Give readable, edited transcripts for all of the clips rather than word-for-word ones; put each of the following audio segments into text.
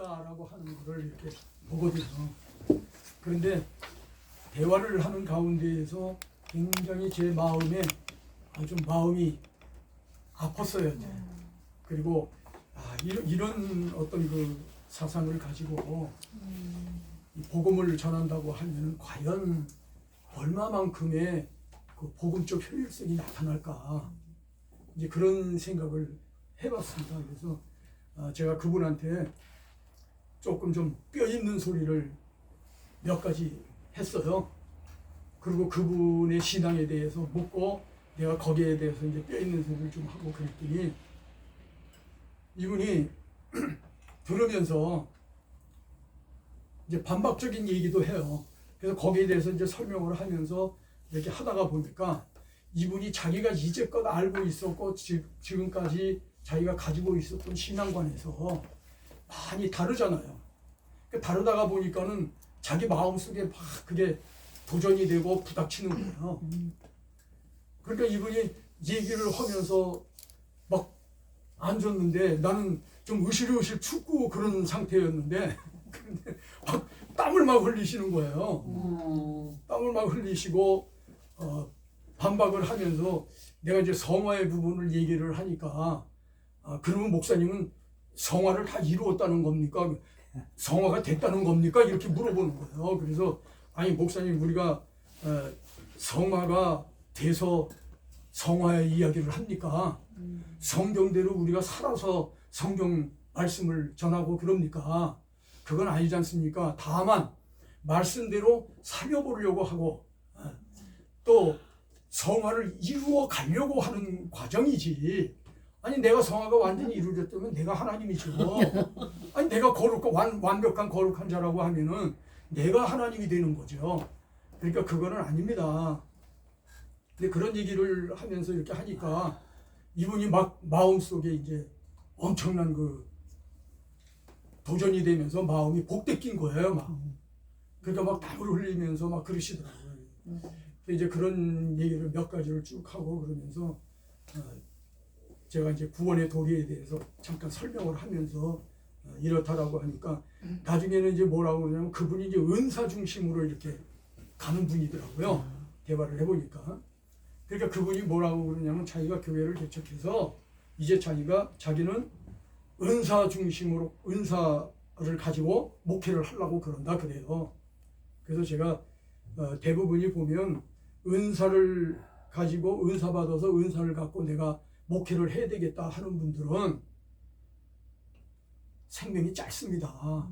있을까라고 하는 것을 이렇게 보거든요. 그런데 대화를 하는 가운데에서 굉장히 제 마음에 아주 마음이 아팠어요. 이제. 그리고 이런 어떤 그 사상을 가지고 이 복음을 전한다고 하면 과연 얼마만큼의 그 복음적 효율성이 나타날까, 이제 그런 생각을 해봤습니다. 그래서 제가 그분한테 조금 좀 뼈 있는 소리를 몇 가지 했어요. 그리고 그분의 신앙에 대해서 묻고 내가 거기에 대해서 이제 뼈 있는 소리를 좀 하고 그랬더니 이분이 들으면서 이제 반박적인 얘기도 해요. 그래서 거기에 대해서 이제 설명을 하면서 이렇게 하다가 보니까 이분이 자기가 이제껏 알고 있었고 지금까지 자기가 가지고 있었던 신앙관에서 많이 다르잖아요. 다르다가 보니까는 자기 마음속에 막 그게 도전이 되고 부닥치는 거예요. 그러니까 이분이 얘기를 하면서 막 앉았는데 나는 좀 으실으실 춥고 그런 상태였는데 근데 막 땀을 막 흘리시는 거예요. 땀을 막 흘리시고 반박을 하면서 내가 이제 성화의 부분을 얘기를 하니까 그러면 목사님은 성화를 다 이루었다는 겁니까? 성화가 됐다는 겁니까? 이렇게 물어보는 거예요. 그래서 아니 목사님, 우리가 성화가 돼서 성화의 이야기를 합니까? 성경대로 우리가 살아서 성경 말씀을 전하고 그럽니까? 그건 아니지 않습니까? 다만 말씀대로 살려보려고 하고 또 성화를 이루어 가려고 하는 과정이지. 아니 내가 성화가 완전히 이루어졌다면 내가 하나님이죠. 아니 내가 거룩한 완벽한 거룩한 자라고 하면은 내가 하나님이 되는 거죠. 그러니까 그거는 아닙니다. 근데 그런 얘기를 하면서 이렇게 하니까 이분이 막 마음속에 이제 엄청난 그 도전이 되면서 마음이 복대 낀 거예요. 막. 그러니까 막 땀을 흘리면서 막 그러시더라고요. 이제 그런 얘기를 몇 가지를 쭉 하고 그러면서 제가 이제 구원의 도리에 대해서 잠깐 설명을 하면서 이렇다라고 하니까 나중에는 이제 뭐라고 그러냐면 그분이 이제 은사 중심으로 이렇게 가는 분이더라고요. 대화를 해보니까. 그러니까 그분이 뭐라고 그러냐면 자기가 교회를 개척해서 이제 자기는 은사 중심으로 은사를 가지고 목회를 하려고 그런다 그래요. 그래서 제가 대부분이 보면 은사를 가지고 은사 받아서 은사를 갖고 내가 목회를 해야 되겠다 하는 분들은 생명이 짧습니다.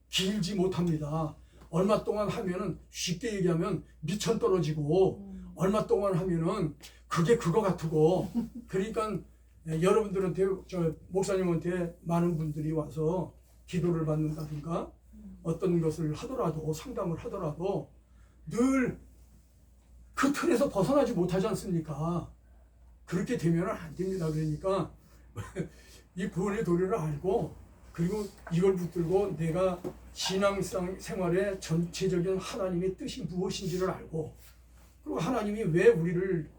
길지 못합니다. 얼마 동안 하면은 쉽게 얘기하면 미천 떨어지고 얼마 동안 하면은 그게 그거 같고 그러니까 여러분들한테 저 목사님한테 많은 분들이 와서 기도를 받는다든가 어떤 것을 하더라도 상담을 하더라도 늘 그 틀에서 벗어나지 못하지 않습니까? 그렇게 되면 안 됩니다. 그러니까 이 구원의 도리를 알고 그리고 이걸 붙들고 내가 신앙생활의 전체적인 하나님의 뜻이 무엇인지를 알고 그리고 하나님이 왜 우리를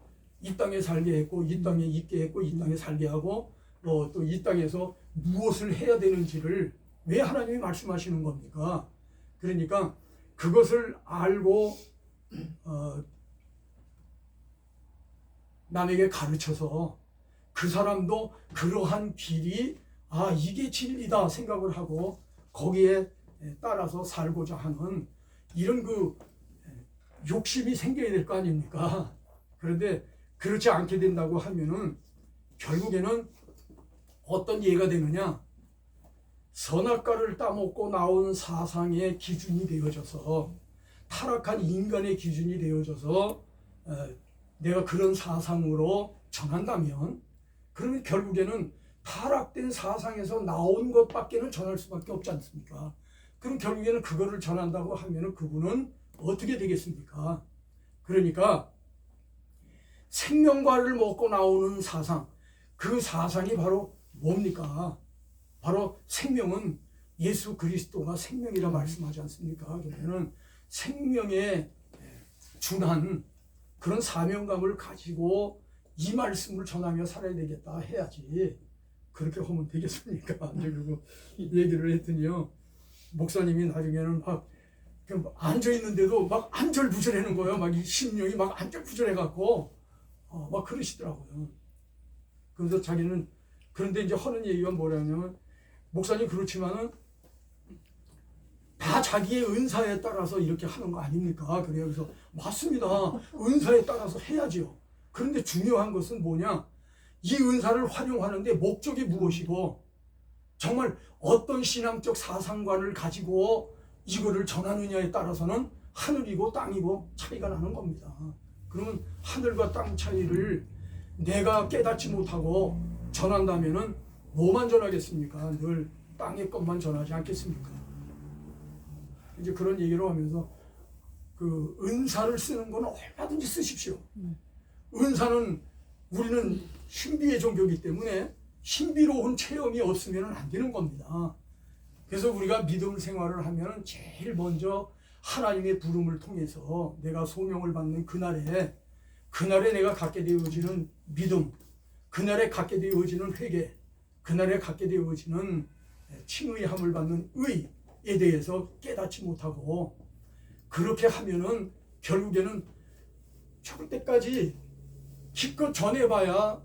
이 땅에 살게 했고 이 땅에 있게 했고 이 땅에 살게 하고 또 이 땅에서 무엇을 해야 되는지를 왜 하나님이 말씀하시는 겁니까? 그러니까 그것을 알고 남에게 가르쳐서 그 사람도 그러한 길이 이게 진리다 생각을 하고 거기에 따라서 살고자 하는 이런 그 욕심이 생겨야 될 거 아닙니까? 그런데 그렇지 않게 된다고 하면은 결국에는 어떤 예가 되느냐? 선악과를 따먹고 나온 사상의 기준이 되어져서 타락한 인간의 기준이 되어져서 내가 그런 사상으로 전한다면 그러면 결국에는 타락된 사상에서 나온 것밖에는 전할 수밖에 없지 않습니까? 그럼 결국에는 그거를 전한다고 하면은 그분은 어떻게 되겠습니까? 그러니까 생명과를 먹고 나오는 사상, 그 사상이 바로 뭡니까? 바로 생명은 예수 그리스도가 생명이라 말씀하지 않습니까? 그러면은 생명에 준한 그런 사명감을 가지고 이 말씀을 전하며 살아야 되겠다 해야지 그렇게 하면 되겠습니까? 이제 그리고 얘기를 했더니요. 목사님이 나중에는 막 앉아 있는데도 막 안절부절하는 거예요. 막 이 심령이 막 안절부절해갖고 막 그러시더라고요. 그래서 자기는 그런데 이제 하는 얘기가 뭐냐면 목사님 그렇지만은 다 자기의 은사에 따라서 이렇게 하는 거 아닙니까? 그래요. 그래서 맞습니다. 은사에 따라서 해야죠. 그런데 중요한 것은 뭐냐? 이 은사를 활용하는데 목적이 무엇이고 정말 어떤 신앙적 사상관을 가지고 이거를 전하느냐에 따라서는 하늘이고 땅이고 차이가 나는 겁니다. 그러면 하늘과 땅 차이를 내가 깨닫지 못하고 전한다면은 뭐만 전하겠습니까? 늘 땅의 것만 전하지 않겠습니까? 이제 그런 얘기를 하면서 그 은사를 쓰는 건 얼마든지 쓰십시오. 은사는 우리는 신비의 종교이기 때문에 신비로운 체험이 없으면 안 되는 겁니다. 그래서 우리가 믿음 생활을 하면 제일 먼저 하나님의 부름을 통해서 내가 소명을 받는 그날에 내가 갖게 되어지는 믿음, 그날에 갖게 되어지는 회개, 그날에 갖게 되어지는 칭의함을 받는 의에 대해서 깨닫지 못하고 그렇게 하면은 결국에는 죽을 때까지 기껏 전해봐야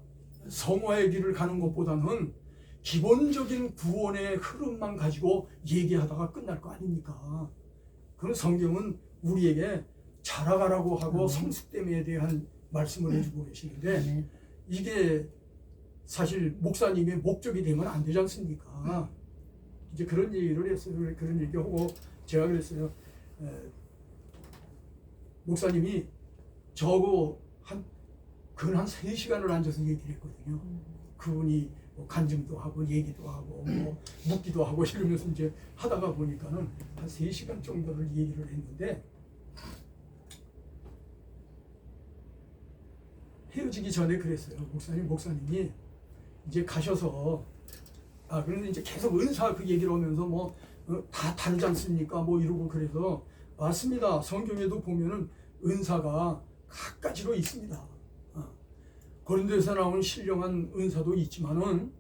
성화의 길을 가는 것보다는 기본적인 구원의 흐름만 가지고 얘기하다가 끝날 거 아닙니까? 그런 성경은 우리에게 자라가라고 하고 성숙됨에 대한 말씀을 해주고 계시는데 이게 사실 목사님의 목적이 되면 안 되지 않습니까? 이제 그런 얘기를 했어요. 그런 얘기하고 제가 그랬어요. 목사님이 저거 한 3시간을 앉아서 얘기를 했거든요. 그분이 뭐 간증도 하고 얘기도 하고 뭐 묻기도 하고 이러면서 이제 하다가 보니까는 한 3시간 정도를 얘기를 했는데 헤어지기 전에 그랬어요. 목사님이 이제 가셔서 그런데 이제 계속 은사 그 얘기를 하면서 뭐 다 다르지 않습니까? 뭐 이러고 그래서 맞습니다. 성경에도 보면은 은사가 각가지로 있습니다. 고린도에서 나오는 신령한 은사도 있지만은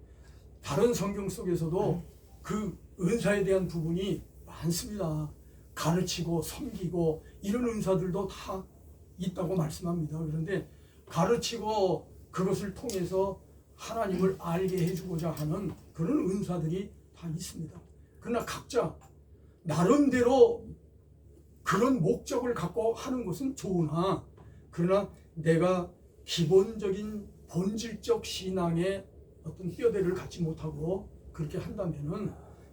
다른 성경 속에서도 그 은사에 대한 부분이 많습니다. 가르치고 섬기고 이런 은사들도 다 있다고 말씀합니다. 그런데 가르치고 그것을 통해서 하나님을 알게 해주고자 하는 그런 은사들이 다 있습니다. 그러나 각자 나름대로 그런 목적을 갖고 하는 것은 좋으나 그러나 내가 기본적인 본질적 신앙의 어떤 뼈대를 갖지 못하고 그렇게 한다면은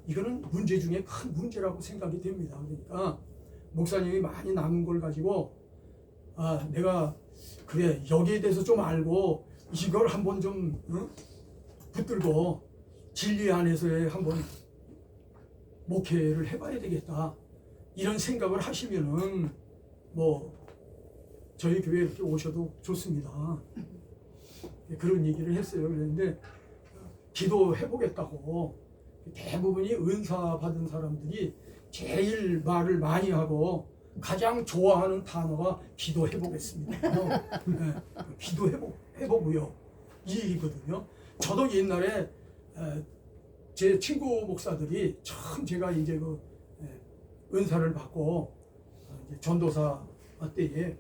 이거는 문제 중에 큰 문제라고 생각이 됩니다. 그러니까 목사님이 많이 남은 걸 가지고 내가 그래 여기에 대해서 좀 알고 이걸 한번 좀 붙들고 진리 안에서의 한번 목회를 해봐야 되겠다 이런 생각을 하시면은 뭐 저희 교회에 이렇게 오셔도 좋습니다. 그런 얘기를 했어요. 그런데 기도해보겠다고 대부분이 은사 받은 사람들이 제일 말을 많이 하고 가장 좋아하는 단어가 기도해보겠습니다. 네, 기도해보고요. 이 얘기거든요. 저도 옛날에 제 친구 목사들이 처음 제가 이제 그 은사를 받고 이제 전도사 때에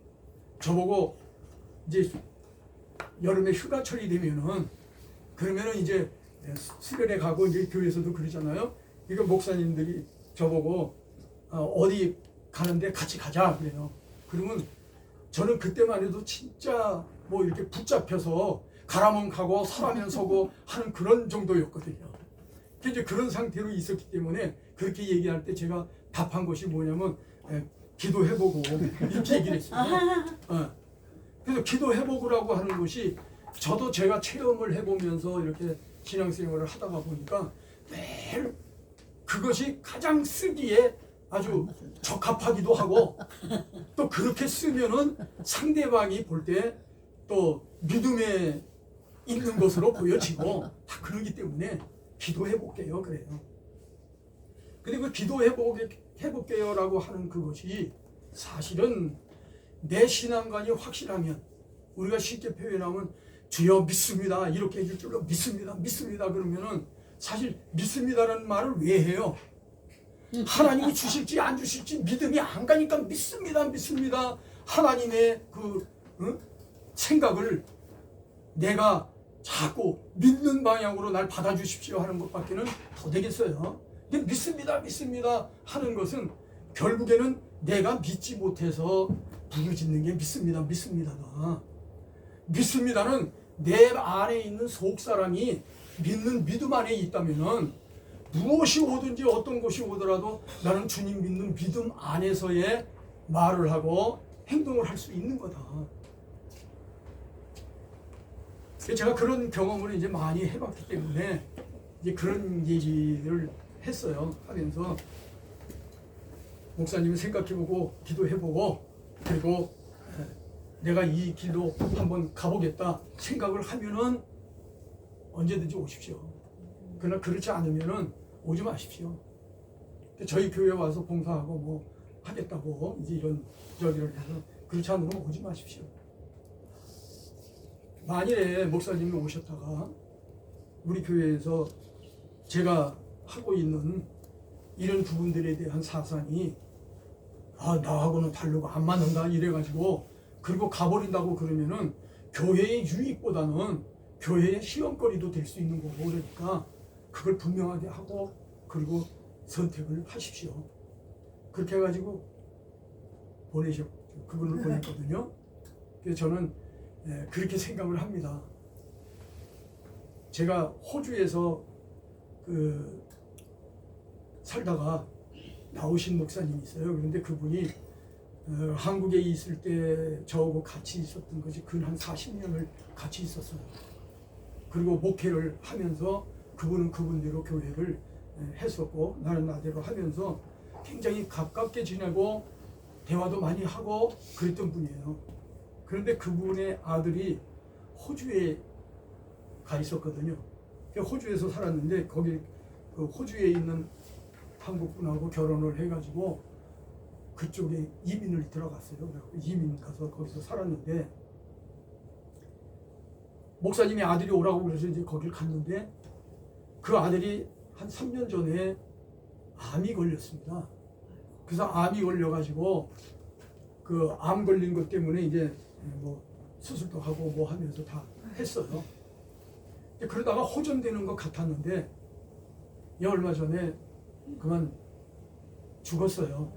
저보고 이제 여름에 휴가철이 되면은 그러면은 이제 수련회 가고 이제 교회에서도 그러잖아요. 그러니까 목사님들이 저보고 어디 가는데 같이 가자 그래요. 그러면 저는 그때만 해도 진짜 뭐 이렇게 붙잡혀서 가라면 가고 서라면 서고 하는 그런 정도였거든요. 이제 그런 상태로 있었기 때문에 그렇게 얘기할 때 제가 답한 것이 뭐냐면 기도해보고 이렇게 얘기를 했어요. 그래서 기도해보고라고 하는 것이 저도 제가 체험을 해보면서 이렇게 신앙생활을 하다가 보니까 매일 그것이 가장 쓰기에 아주 적합하기도 하고 또 그렇게 쓰면은 상대방이 볼 때 또 믿음에 있는 것으로 보여지고 다 그러기 때문에 기도해볼게요. 그래요. 그리고 기도해볼게요라고 하는 그것이 사실은 내 신앙관이 확실하면 우리가 쉽게 표현하면 주여 믿습니다 이렇게 해줄 줄로 믿습니다 그러면은 사실 믿습니다라는 말을 왜 해요? 하나님이 주실지 안 주실지 믿음이 안 가니까 믿습니다 하나님의 그 생각을 내가 자꾸 믿는 방향으로 날 받아주십시오 하는 것밖에는 더 되겠어요. 믿습니다 하는 것은 결국에는 내가 믿지 못해서 부르짖는 게 믿습니다다. 믿습니다는 내 안에 있는 속사람이 믿는 믿음 안에 있다면은 무엇이 오든지 어떤 것이 오더라도 나는 주님 믿는 믿음 안에서의 말을 하고 행동을 할 수 있는 거다. 제가 그런 경험을 이제 많이 해봤기 때문에 이제 그런 얘기를 했어요. 하면서 목사님이 생각해보고 기도해보고 그리고 내가 이 길로 한번 가보겠다 생각을 하면은 언제든지 오십시오. 그러나 그렇지 않으면은 오지 마십시오. 저희 교회 와서 봉사하고 뭐 하겠다고 이제 이런 저기를 해서 그렇지 않으면 오지 마십시오. 만일에 목사님이 오셨다가 우리 교회에서 제가 하고 있는 이런 부분들에 대한 사상이 나하고는 다르고 안 맞는다 이래가지고 그리고 가버린다고 그러면은 교회의 유익보다는 교회의 시험거리도 될 수 있는 거고 그러니까 그걸 분명하게 하고 그리고 선택을 하십시오. 그렇게 해가지고 그분을 보냈거든요. 그래서 저는 그렇게 생각을 합니다. 제가 호주에서 살다가 나오신 목사님이 있어요. 그런데 그분이 한국에 있을 때 저하고 같이 있었던 것이 근 40년을 같이 있었어요. 그리고 목회를 하면서 그분은 그분대로 교회를 했었고 나는 나대로 하면서 굉장히 가깝게 지내고 대화도 많이 하고 그랬던 분이에요. 그런데 그분의 아들이 호주에 가 있었거든요. 호주에서 살았는데 거기 호주에 있는 한국분하고 결혼을 해가지고 그쪽에 이민을 들어갔어요. 이민 가서 거기서 살았는데 목사님이 아들이 오라고 그래서 이제 거길 갔는데 그 아들이 한 3년 전에 암이 걸렸습니다. 그래서 암이 걸려가지고 그 암 걸린 것 때문에 이제 뭐 수술도 하고 뭐 하면서 다 했어요. 그러다가 호전되는 것 같았는데 얼마 전에 그만 죽었어요.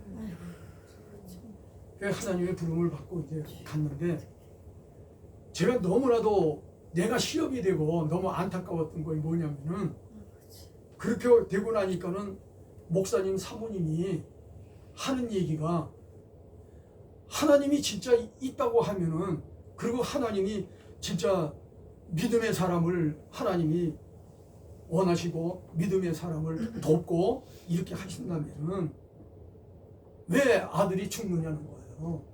하나님의 부름을 받고 이제 갔는데 제가 너무나도 내가 시험이 되고 너무 안타까웠던 거 뭐냐면은 그렇게 되고 나니까는 목사님 사모님이 하는 얘기가 하나님이 진짜 있다고 하면은 그리고 하나님이 진짜 믿음의 사람을 하나님이 원하시고 믿음의 사람을 돕고 이렇게 하신다면은 왜 아들이 죽느냐는 거예요.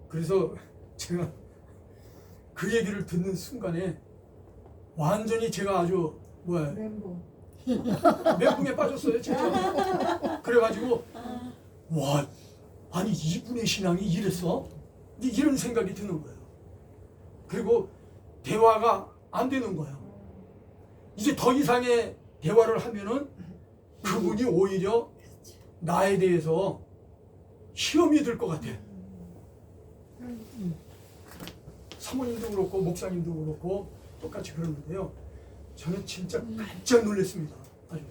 그래서 제가 그 얘기를 듣는 순간에 완전히 제가 아주 멘붕에 빠졌어요 진짜. 그래가지고 와 아니 이분의 신앙이 이랬어? 이런 생각이 드는 거예요. 그리고 대화가 안 되는 거예요. 이제 더 이상의 대화를 하면은 그분이 오히려 나에 대해서 시험이 될 것 같아. 사모님도 그렇고 목사님도 그렇고 똑같이 그러는데요. 저는 진짜 깜짝 놀랐습니다. 아주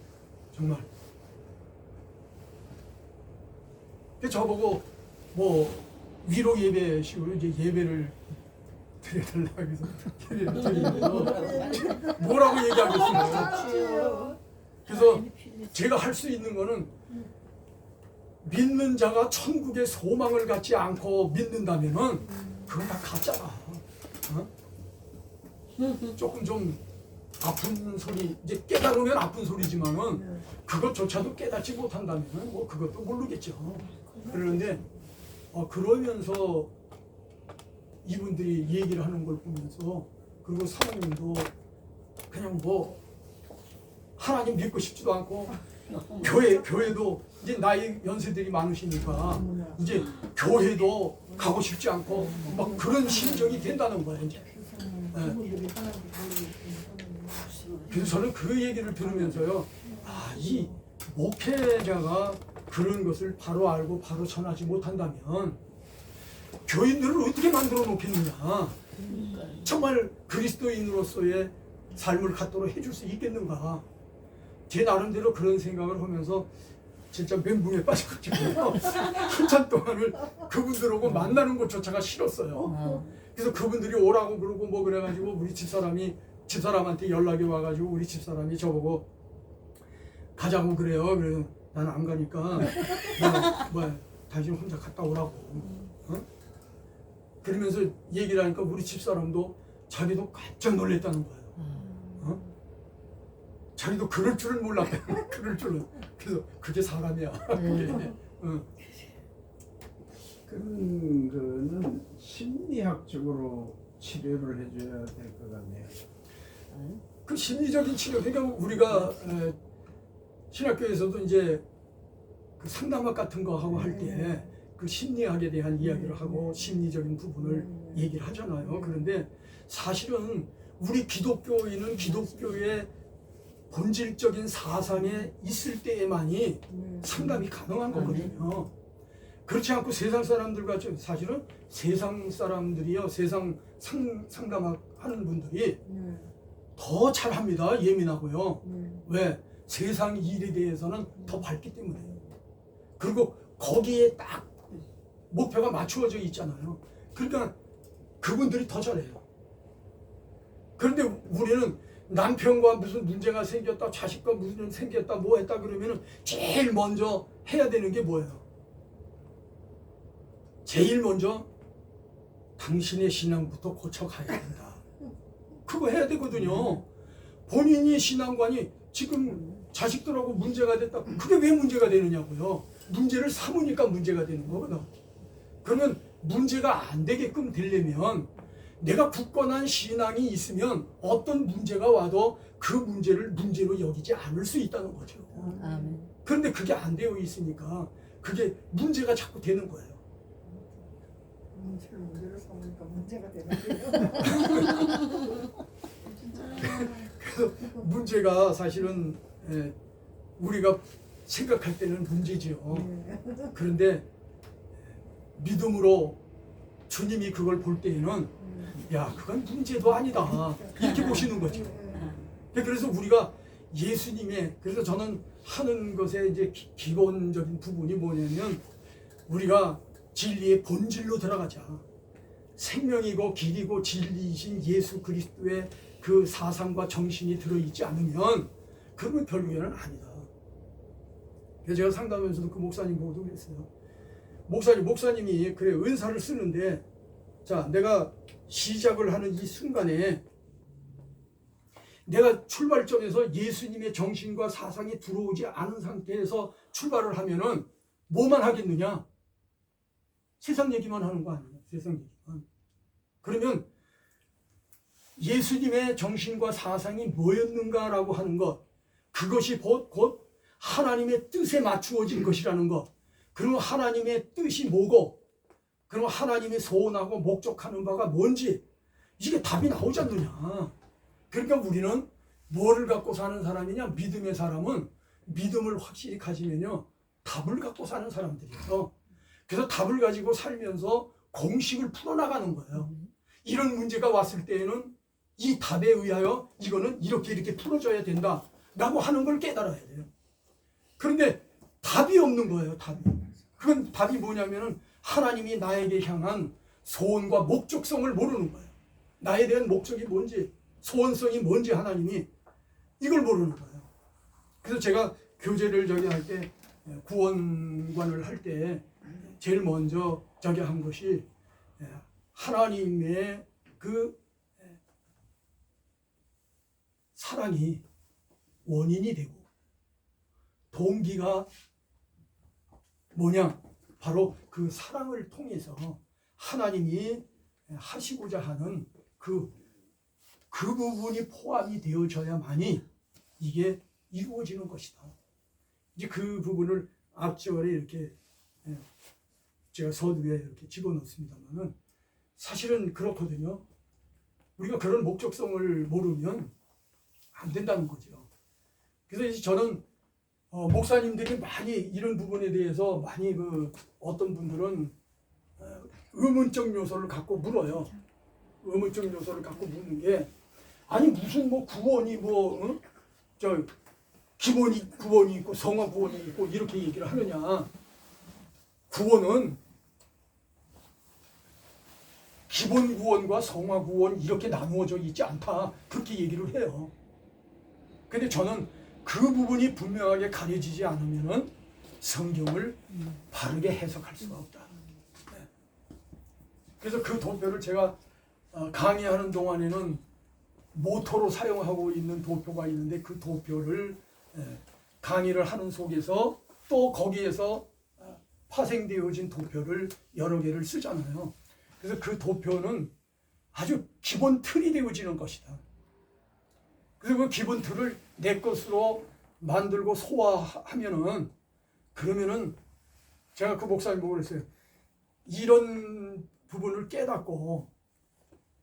정말. 저보고 뭐 위로 예배식으로 이제 예배를 드려달라고 해서 예배를 드리면서 뭐라고 얘기하겠어요. 그래서 제가 할 수 있는 거는 믿는 자가 천국의 소망을 갖지 않고 믿는다면은 그건 다 가짜다. 조금 좀 아픈 소리 이제 깨달으면 아픈 소리지만은 그것조차도 깨닫지 못한다면은 뭐 그것도 모르겠죠. 그런데 그러면서 이분들이 얘기를 하는 걸 보면서 그리고 사모님도 그냥 뭐 하나님 믿고 싶지도 않고 교회도 이제 나이 연세들이 많으시니까 이제 교회도 가고 싶지 않고 막 그런 심정이 된다는 거예요. 이제. 예. 그래서 저는 그 얘기를 들으면서요, 이 목회자가 그런 것을 바로 알고 바로 전하지 못한다면 교인들을 어떻게 만들어 놓겠느냐, 정말 그리스도인으로서의 삶을 갖도록 해줄 수 있겠는가. 제 나름대로 그런 생각을 하면서 진짜 멘붕에 빠져가지고 한참 동안을 그분들하고 만나는 것조차가 싫었어요. 그래서 그분들이 오라고 그러고 뭐 그래가지고 우리 집사람한테 연락이 와가지고 우리 집사람이 저보고 가자고 그래요. 그래서 나는 안 가니까 당신 혼자 갔다 오라고. 어? 그러면서 얘기를 하니까 우리 집사람도 자기도 깜짝 놀랐다는 거예요. 어? 자기도 그럴 줄은 몰랐다. 그럴 줄은. 그래서 그게 사람이야. 그게. 그런 거는 심리학적으로 치료를 해줘야 될 것 같네요. 그 심리적인 치료, 그러니까 우리가 신학교에서도 이제 그 상담학 같은 거 하고 할 때 그 심리학에 대한 이야기를 하고 심리적인 부분을 얘기를 하잖아요. 그런데 사실은 우리 기독교인은 기독교의 본질적인 사상에 있을 때에만이 상담이 가능한 거거든요. 그렇지 않고 세상 사람들과 사실은 세상 사람들이요, 세상 상담하는 분들이 더 잘합니다. 예민하고요. 왜? 세상 일에 대해서는 더 밝기 때문에. 그리고 거기에 딱 목표가 맞추어져 있잖아요. 그러니까 그분들이 더 잘해요. 그런데 우리는 남편과 무슨 문제가 생겼다, 자식과 무슨 생겼다, 뭐 했다 그러면은 제일 먼저 해야 되는 게 뭐예요? 제일 먼저 당신의 신앙부터 고쳐가야 된다. 그거 해야 되거든요. 본인이 신앙관이 지금 자식들하고 문제가 됐다. 그게 왜 문제가 되느냐고요. 문제를 삼으니까 문제가 되는 거거든. 그러면 문제가 안 되게끔 되려면 내가 굳건한 신앙이 있으면 어떤 문제가 와도 그 문제를 문제로 여기지 않을 수 있다는 거죠. 그런데 그게 안 되어 있으니까 그게 문제가 자꾸 되는 거예요. 문제를 삼으니까 문제가 되는데요. 그래서 문제가 사실은 우리가 생각할 때는 문제지요. 그런데 믿음으로 주님이 그걸 볼 때에는 야, 그건 문제도 아니다. 이렇게 보시는 거죠. 그래서 우리가 예수님의, 그래서 저는 하는 것에 이제 기본적인 부분이 뭐냐면 우리가 진리의 본질로 들어가자. 생명이고 길이고 진리이신 예수 그리스도의 그 사상과 정신이 들어있지 않으면 그러면 결국에는 아니다. 그래서 제가 상담하면서도 그 목사님 보고도 그랬어요. 목사님이 그래 은사를 쓰는데, 자, 내가 시작을 하는 이 순간에 내가 출발점에서 예수님의 정신과 사상이 들어오지 않은 상태에서 출발을 하면은 뭐만 하겠느냐? 세상 얘기만 하는 거 아니에요. 세상 얘기만. 그러면 예수님의 정신과 사상이 뭐였는가라고 하는 것, 그것이 곧 하나님의 뜻에 맞추어진 것이라는 것. 그리고 하나님의 뜻이 뭐고, 그리고 하나님이 소원하고 목적하는 바가 뭔지, 이게 답이 나오지 않느냐. 그러니까 우리는 뭐를 갖고 사는 사람이냐? 믿음의 사람은 믿음을 확실히 가지면요, 답을 갖고 사는 사람들이에요. 그래서 답을 가지고 살면서 공식을 풀어나가는 거예요. 이런 문제가 왔을 때에는 이 답에 의하여 이거는 이렇게 풀어져야 된다 라고 하는 걸 깨달아야 돼요. 그런데 답이 없는 거예요. 그건 답이 뭐냐면은 하나님이 나에게 향한 소원과 목적성을 모르는 거예요. 나에 대한 목적이 뭔지, 소원성이 뭔지 하나님이 이걸 모르는 거예요. 그래서 제가 교제를 할 때, 구원관을 할 때 제일 먼저 한 것이 하나님의 그 사랑이 원인이 되고 동기가 뭐냐? 바로 그 사랑을 통해서 하나님이 하시고자 하는 그 부분이 포함이 되어져야만이 이게 이루어지는 것이다. 이제 그 부분을 앞절에 이렇게 제가 서두에 이렇게 집어넣습니다만은 사실은 그렇거든요. 우리가 그런 목적성을 모르면 안 된다는 거죠. 그래서 이제 저는 목사님들이 많이 이런 부분에 대해서 많이 어떤 분들은 의문적 요소를 갖고 물어요. 의문적 요소를 갖고 묻는 게 아니 무슨 뭐 구원이 저 기본이 구원이 있고 성화 구원이 있고 이렇게 얘기를 하느냐. 구원은 기본 구원과 성화 구원 이렇게 나누어져 있지 않다. 그렇게 얘기를 해요. 근데 저는 그 부분이 분명하게 가려지지 않으면은 성경을 바르게 해석할 수가 없다. 네. 그래서 그 도표를 제가 강의하는 동안에는 모토로 사용하고 있는 도표가 있는데 그 도표를 강의를 하는 속에서 또 거기에서 파생되어진 도표를 여러 개를 쓰잖아요. 그래서 그 도표는 아주 기본 틀이 되어지는 것이다. 그래서 그 기본 틀을 내 것으로 만들고 소화하면은 그러면은 제가 그 목사님 보고 그랬어요. 이런 부분을 깨닫고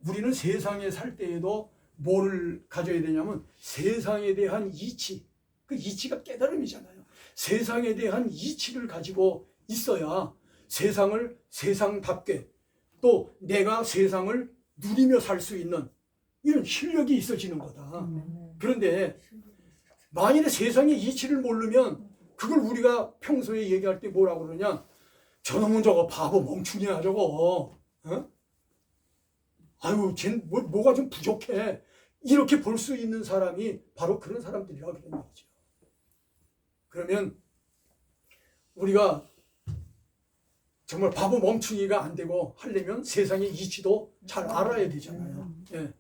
우리는 세상에 살 때에도 뭐를 가져야 되냐면 세상에 대한 이치, 그 이치가 깨달음이잖아요. 세상에 대한 이치를 가지고 있어야 세상을 세상답게 또 내가 세상을 누리며 살 수 있는 이런 실력이 있어지는 거다. 그런데 만일에 세상의 이치를 모르면 그걸 우리가 평소에 얘기할 때 뭐라고 그러냐. 저놈은 저거 바보 멍충이야 저거. 어? 아유 쟤는 뭐가 좀 부족해. 이렇게 볼 수 있는 사람이 바로 그런 사람들이라고 그런 거죠. 그러면 우리가 정말 바보 멍충이가 안 되고 하려면 세상의 이치도 잘 알아야 되잖아요. 예.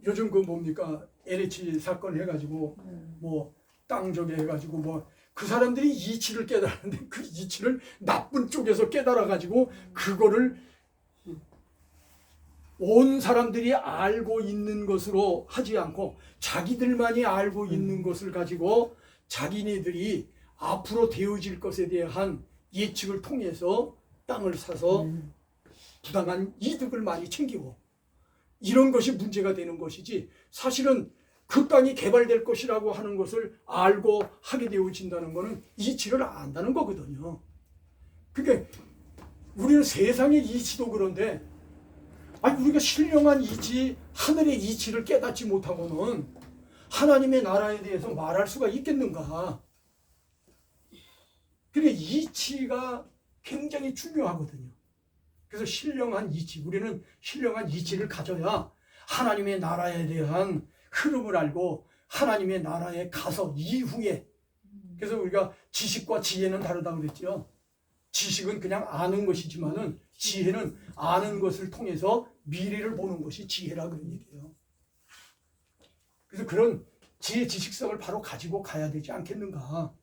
요즘 그 뭡니까 LH 사건 해가지고 뭐 땅 저기 해가지고 뭐 그 사람들이 이치를 깨달았는데 그 이치를 나쁜 쪽에서 깨달아가지고 그거를 온 사람들이 알고 있는 것으로 하지 않고 자기들만이 알고 있는 것을 가지고 자기네들이 앞으로 되어질 것에 대한 예측을 통해서 땅을 사서 부당한 이득을 많이 챙기고 이런 것이 문제가 되는 것이지 사실은 그 땅이 개발될 것이라고 하는 것을 알고 하게 되어진다는 것은 이치를 안다는 거거든요. 그러니까 우리는 세상의 이치도 그런데 아니 우리가 신령한 이치, 하늘의 이치를 깨닫지 못하고는 하나님의 나라에 대해서 말할 수가 있겠는가. 그러니까 이치가 굉장히 중요하거든요. 그래서 신령한 이치, 우리는 신령한 이치를 가져야 하나님의 나라에 대한 흐름을 알고 하나님의 나라에 가서 이후에 그래서 우리가 지식과 지혜는 다르다고 그랬죠. 지식은 그냥 아는 것이지만은 지혜는 아는 것을 통해서 미래를 보는 것이 지혜라 그런 얘기예요. 그래서 그런 지혜 지식성을 바로 가지고 가야 되지 않겠는가.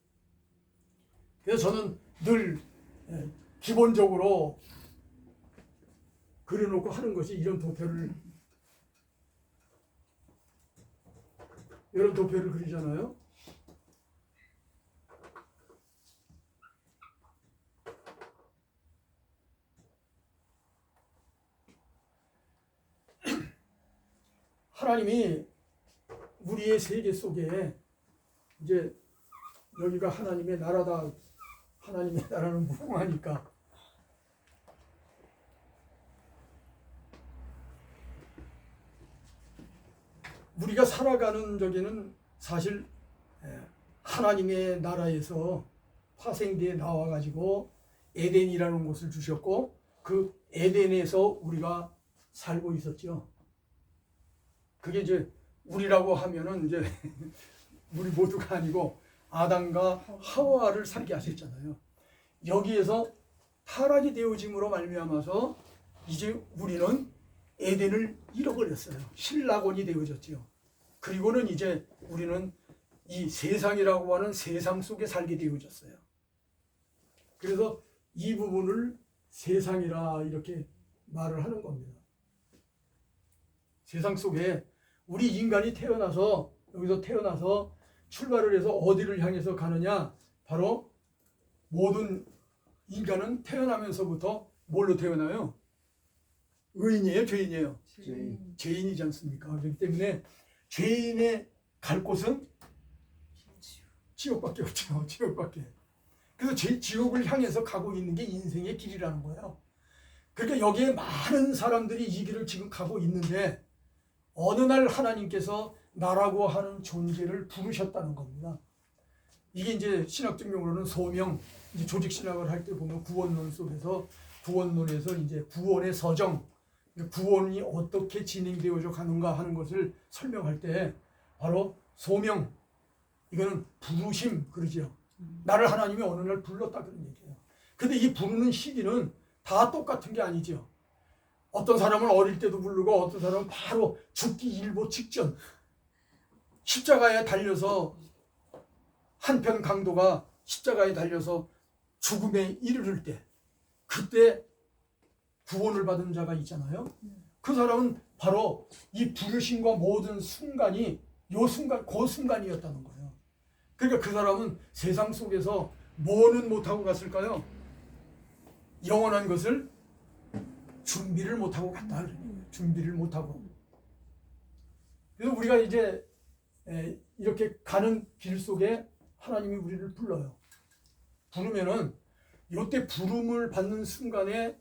그래서 저는 늘 기본적으로 그려놓고 하는 것이 이런 도표를 그리잖아요. 하나님이 우리의 세계 속에 이제 여기가 하나님의 나라다. 하나님의 나라는 무궁하니까 우리가 살아가는 저기는 사실 하나님의 나라에서 파생되어 나와가지고 에덴이라는 곳을 주셨고 그 에덴에서 우리가 살고 있었죠. 그게 이제 우리라고 하면은 이제 우리 모두가 아니고 아담과 하와를 살게 하셨잖아요. 여기에서 타락이 되어짐으로 말미암아서 이제 우리는 에덴을 잃어버렸어요. 신라곤이 되어졌죠. 그리고는 이제 우리는 이 세상이라고 하는 세상 속에 살게 되어졌어요. 그래서 이 부분을 세상이라 이렇게 말을 하는 겁니다. 세상 속에 우리 인간이 태어나서 여기서 태어나서 출발을 해서 어디를 향해서 가느냐? 바로 모든 인간은 태어나면서부터 뭘로 태어나요? 의인이에요, 죄인이에요? 죄인. 죄인이지 않습니까? 그렇기 때문에 죄인의 갈 곳은 지옥밖에 없죠. 지옥밖에. 그래서 지옥을 향해서 가고 있는 게 인생의 길이라는 거예요. 그러니까 여기에 많은 사람들이 이 길을 지금 가고 있는데 어느 날 하나님께서 나라고 하는 존재를 부르셨다는 겁니다. 이게 이제 신학적 용어로는 소명, 이제 조직 신학을 할 때 보면 구원론 속에서 구원론에서 이제 구원의 서정, 구원이 어떻게 진행되어져 가는가 하는 것을 설명할 때 바로 소명, 이거는 부르심 그러죠. 나를 하나님이 어느 날 불렀다 그런 얘기예요. 근데 이 부르는 시기는 다 똑같은 게 아니죠. 어떤 사람은 어릴 때도 부르고 어떤 사람은 바로 죽기 일보 직전 십자가에 달려서 한편 강도가 십자가에 달려서 죽음에 이르를 때 그때 구원을 받은 자가 있잖아요. 그 사람은 바로 이 부르심과 모든 순간이 요 순간, 그 순간이었다는 거예요. 그러니까 그 사람은 세상 속에서 뭐는 못하고 갔을까요? 영원한 것을 준비를 못하고 갔다. 준비를 못하고. 그래서 우리가 이제 이렇게 가는 길 속에 하나님이 우리를 불러요. 부르면은 이때 부름을 받는 순간에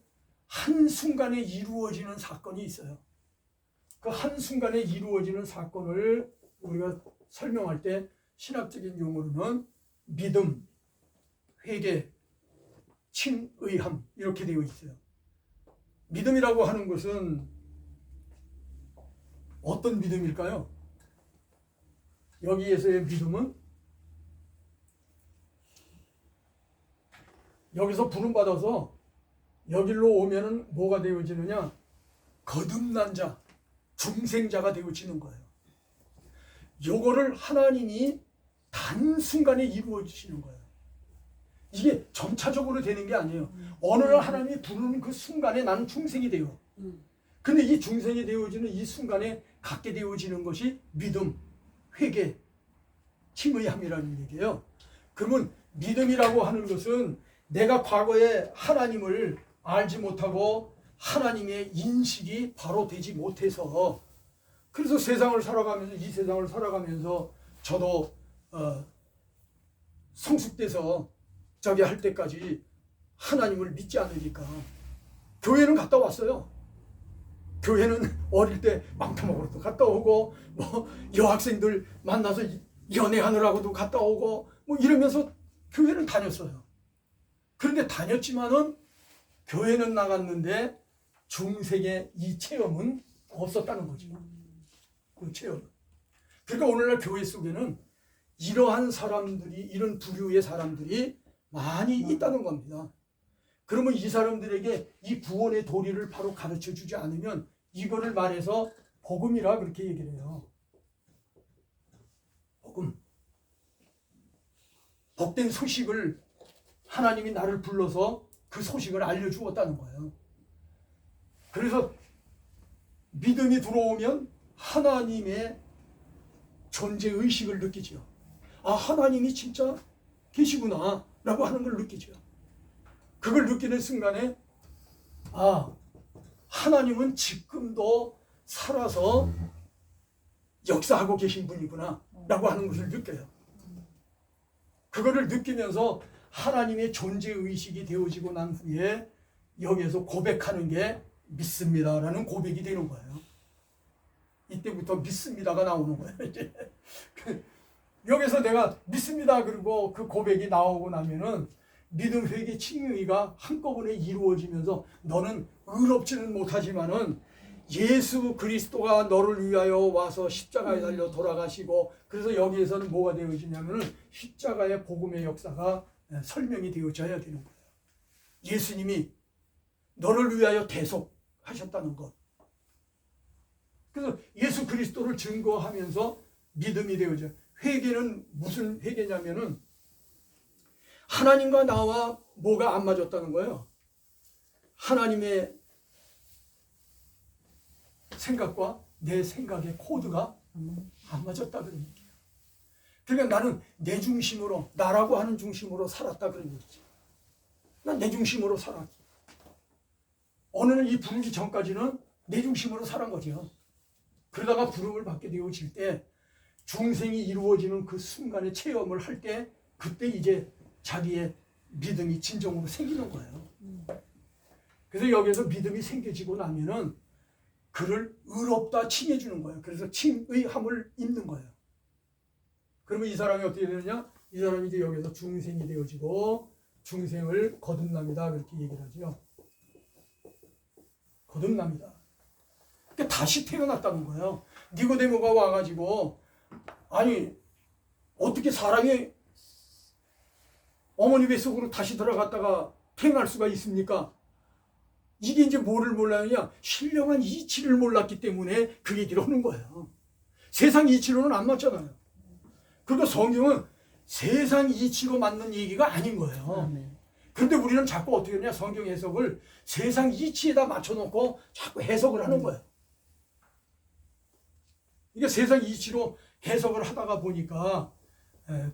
한순간에 이루어지는 사건이 있어요. 그 한순간에 이루어지는 사건을 우리가 설명할 때 신학적인 용어로는 믿음, 회개, 칭의함 이렇게 되어 있어요. 믿음이라고 하는 것은 어떤 믿음일까요? 여기에서의 믿음은 여기서 부름받아서 여기로 오면은 뭐가 되어지느냐? 거듭난 자, 중생자가 되어지는 거예요. 요거를 하나님이 단순간에 이루어 주시는 거예요. 이게 점차적으로 되는 게 아니에요. 어느 날 하나님이 부르는 그 순간에 나는 중생이 돼요. 근데 이 중생이 되어지는 이 순간에 갖게 되어지는 것이 믿음, 회개, 칭의함이라는 얘기예요. 그러면 믿음이라고 하는 것은 내가 과거에 하나님을 알지 못하고 하나님의 인식이 바로 되지 못해서 그래서 세상을 살아가면서 이 세상을 살아가면서 저도 성숙돼서 저기 할 때까지 하나님을 믿지 않으니까 교회는 갔다 왔어요. 교회는 어릴 때 망타 먹으러도 갔다 오고 뭐 여학생들 만나서 연애하느라고도 갔다 오고 뭐 이러면서 교회는 다녔어요. 그런데 다녔지만은 교회는 나갔는데 중생의 이 체험은 없었다는 거죠. 그 체험. 그러니까 오늘날 교회 속에는 이러한 사람들이 이런 부류의 사람들이 많이 있다는 겁니다. 그러면 이 사람들에게 이 구원의 도리를 바로 가르쳐 주지 않으면 이거를 말해서 복음이라 그렇게 얘기를 해요. 복음. 복된 소식을 하나님이 나를 불러서 그 소식을 알려주었다는 거예요. 그래서 믿음이 들어오면 하나님의 존재의식을 느끼죠. 아, 하나님이 진짜 계시구나 라고 하는 걸 느끼죠. 그걸 느끼는 순간에 아, 하나님은 지금도 살아서 역사하고 계신 분이구나 라고 하는 것을 느껴요. 그거를 느끼면서 하나님의 존재의식이 되어지고 난 후에 여기에서 고백하는 게 믿습니다라는 고백이 되는 거예요. 이때부터 믿습니다가 나오는 거예요. 이제 여기서 내가 믿습니다 그리고 그 고백이 나오고 나면은 믿음, 회개, 칭의가 한꺼번에 이루어지면서 너는 의롭지는 못하지만은 예수 그리스도가 너를 위하여 와서 십자가에 달려 돌아가시고 그래서 여기에서는 뭐가 되어지냐면은 십자가의 복음의 역사가 설명이 되어져야 되는 거예요. 예수님이 너를 위하여 대속하셨다는 것. 그래서 예수 그리스도를 증거하면서 믿음이 되어져요. 회개는 무슨 회개냐면은 하나님과 나와 뭐가 안 맞았다는 거예요. 하나님의 생각과 내 생각의 코드가 안 맞았다 그런 얘기예요. 그러니까 나는 내 중심으로, 나라고 하는 중심으로 살았다 그런 얘기지. 난 내 중심으로 살았지. 어느 날 이 부르기 전까지는 내 중심으로 살은 거죠. 그러다가 부름을 받게 되어질 때 중생이 이루어지는 그 순간의 체험을 할 때 그때 이제 자기의 믿음이 진정으로 생기는 거예요. 그래서 여기서 믿음이 생겨지고 나면은 그를 의롭다 칭해주는 거예요. 그래서 칭의 함을 입는 거예요. 그러면 이 사람이 어떻게 되느냐? 이 사람이 이제 여기서 중생이 되어지고 중생을 거듭납니다. 그렇게 얘기를 하죠. 거듭납니다. 그러니까 다시 태어났다는 거예요. 니고데모가 와가지고 아니 어떻게 사람이 어머니 뱃속으로 다시 들어갔다가 태어날 수가 있습니까? 이게 이제 뭐를 몰라느냐? 신령한 이치를 몰랐기 때문에 그 얘기를 하는 거예요. 세상 이치로는 안 맞잖아요. 그러니까 성경은 세상 이치로 맞는 얘기가 아닌 거예요. 그런데 우리는 자꾸 어떻게 하냐? 성경 해석을 세상 이치에다 맞춰놓고 자꾸 해석을 하는 거예요. 이게 세상 이치로 해석을 하다가 보니까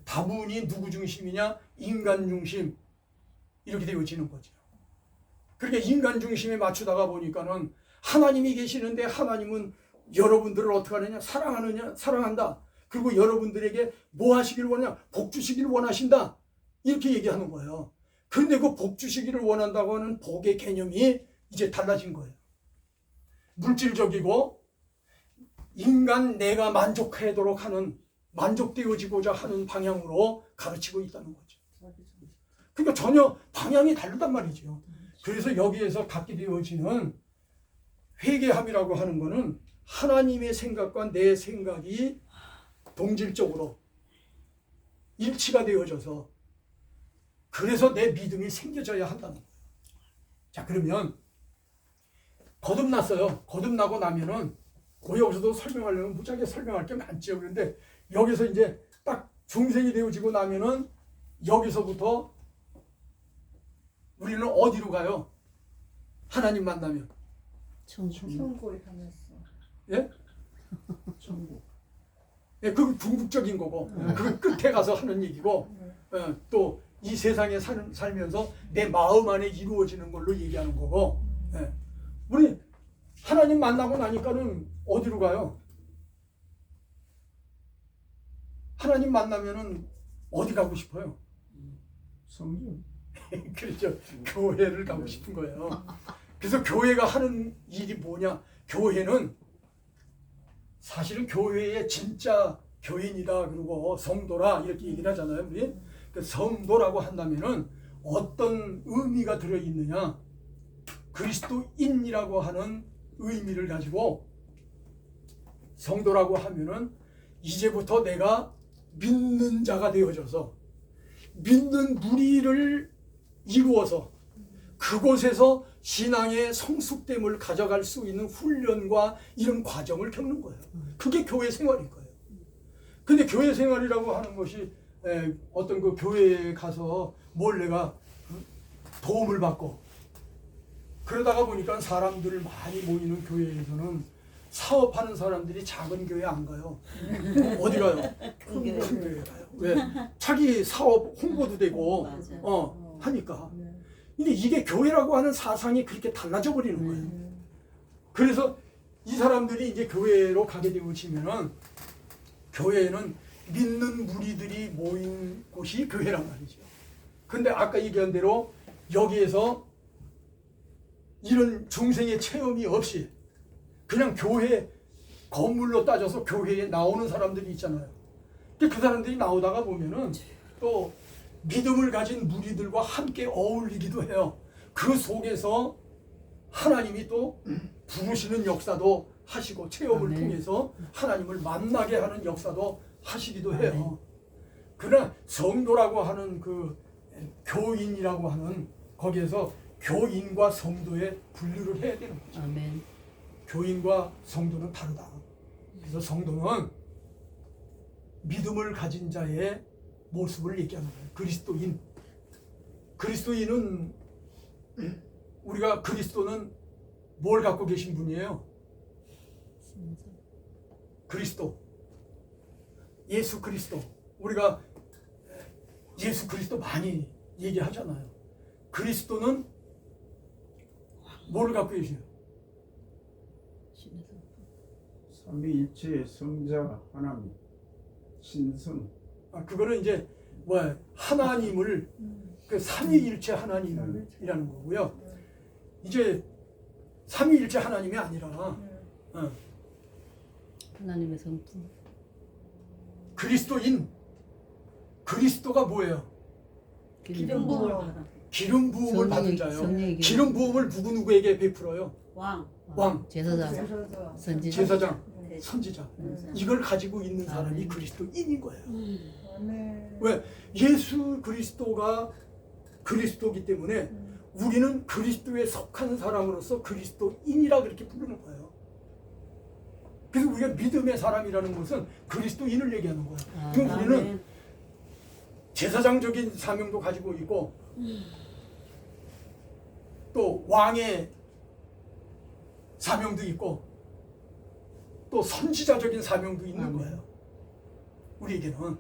다분히 누구 중심이냐? 인간 중심 이렇게 되어지는 거죠. 그러니까 인간 중심에 맞추다가 보니까는 하나님이 계시는데 하나님은 여러분들을 어떻게 하느냐? 사랑하느냐? 사랑한다. 그리고 여러분들에게 뭐 하시길 원하냐? 복 주시길 원하신다. 이렇게 얘기하는 거예요. 그런데 그 복 주시기를 원한다고 하는 복의 개념이 이제 달라진 거예요. 물질적이고 인간 내가 만족하도록 하는, 만족되어지고자 하는 방향으로 가르치고 있다는 거죠. 그러니까 전혀 방향이 다르단 말이죠. 그래서 여기에서 갖게 되어지는 회개함이라고 하는 것은 하나님의 생각과 내 생각이 동질적으로 일치가 되어져서 그래서 내 믿음이 생겨져야 한다는 거예요. 자, 그러면 거듭났어요. 거듭나고 나면은 여기서도 설명하려면 무지하게 설명할 게 많죠. 그런데 여기서 이제 딱 중생이 되어지고 나면은 여기서부터 우리는 어디로 가요? 하나님 만나면 천국에 가면서. 예? 천국. 예, 그건 궁극적인 거고 그 끝에 가서 하는 얘기고 또 이 세상에 살면서 내 마음 안에 이루어지는 걸로 얘기하는 거고 예. 우리 하나님 만나고 나니까는 어디로 가요? 하나님 만나면은 어디 가고 싶어요? 성전. 그렇죠. 교회를 가고 싶은 거예요. 그래서 교회가 하는 일이 뭐냐? 교회는 사실은 교회의 진짜 교인이다 그리고 성도라 이렇게 얘기를 하잖아요. 우리 그 성도라고 한다면은 어떤 의미가 들어 있느냐? 그리스도인이라고 하는 의미를 가지고 성도라고 하면은 이제부터 내가 믿는 자가 되어져서 믿는 무리를 이루어서 그곳에서 신앙의 성숙됨을 가져갈 수 있는 훈련과 이런 과정을 겪는 거예요. 그게 교회 생활일 거예요. 근데 교회 생활이라고 하는 것이 어떤 그 교회에 가서 뭘 내가 도움을 받고 그러다가 보니까 사람들 많이 모이는 교회에서는 사업하는 사람들이 작은 교회 안 가요. 어디 가요? 큰 교회 가요. 왜? 자기 사업 홍보도 되고 하니까. 근데 이게 교회라고 하는 사상이 그렇게 달라져 버리는 거예요. 그래서 이 사람들이 이제 교회로 가게 되어지면은 교회에는 믿는 무리들이 모인 곳이 교회란 말이죠. 근데 아까 얘기한 대로 여기에서 이런 중생의 체험이 없이 그냥 교회 건물로 따져서 교회에 나오는 사람들이 있잖아요. 근데 그 사람들이 나오다가 보면은 또 믿음을 가진 무리들과 함께 어울리기도 해요. 그 속에서 하나님이 또 부르시는 역사도 하시고 체험을 통해서 하나님을 만나게 하는 역사도 하시기도 해요. 그러나 성도라고 하는 그 교인이라고 하는 거기에서 교인과 성도의 분류를 해야 되는 거죠. 아멘. 교인과 성도는 다르다. 그래서 성도는 믿음을 가진 자의 모습을 얘기하는 거예요. 그리스도인. 그리스도인은 우리가 그리스도는 뭘 갖고 계신 분이에요? 그리스도. 예수 그리스도. 우리가 예수 그리스도 많이 얘기하잖아요. 그리스도는 뭘 갖고 계세요? 삼위일체의 성자 하나님 신성. 그거는 이제 뭐야 하나님을 그 삼위일체 하나님이라는 거고요. 이제 삼위일체 하나님이 아니라 하나님의 성품. 그리스도인 그리스도가 뭐예요? 기름 부음을 받아. 기름 부음을 받은 자요. 성령의 기름 부음을 누구에게 베풀어요? 왕. 왕, 제사장, 제사장. 선지자. 제사장, 네. 선지자. 네. 이걸 가지고 있는 사람이 아멘. 그리스도인인 거예요. 아멘. 왜? 예수 그리스도가 그리스도이기 때문에 우리는 그리스도에 속한 사람으로서 그리스도인이라 그렇게 부르는 거예요. 그래서 우리가 믿음의 사람이라는 것은 그리스도인을 얘기하는 거예요. 그럼 우리는 제사장적인 사명도 가지고 있고 또 왕의 사명도 있고 또 선지자적인 사명도 있는 거예요. 우리에게는.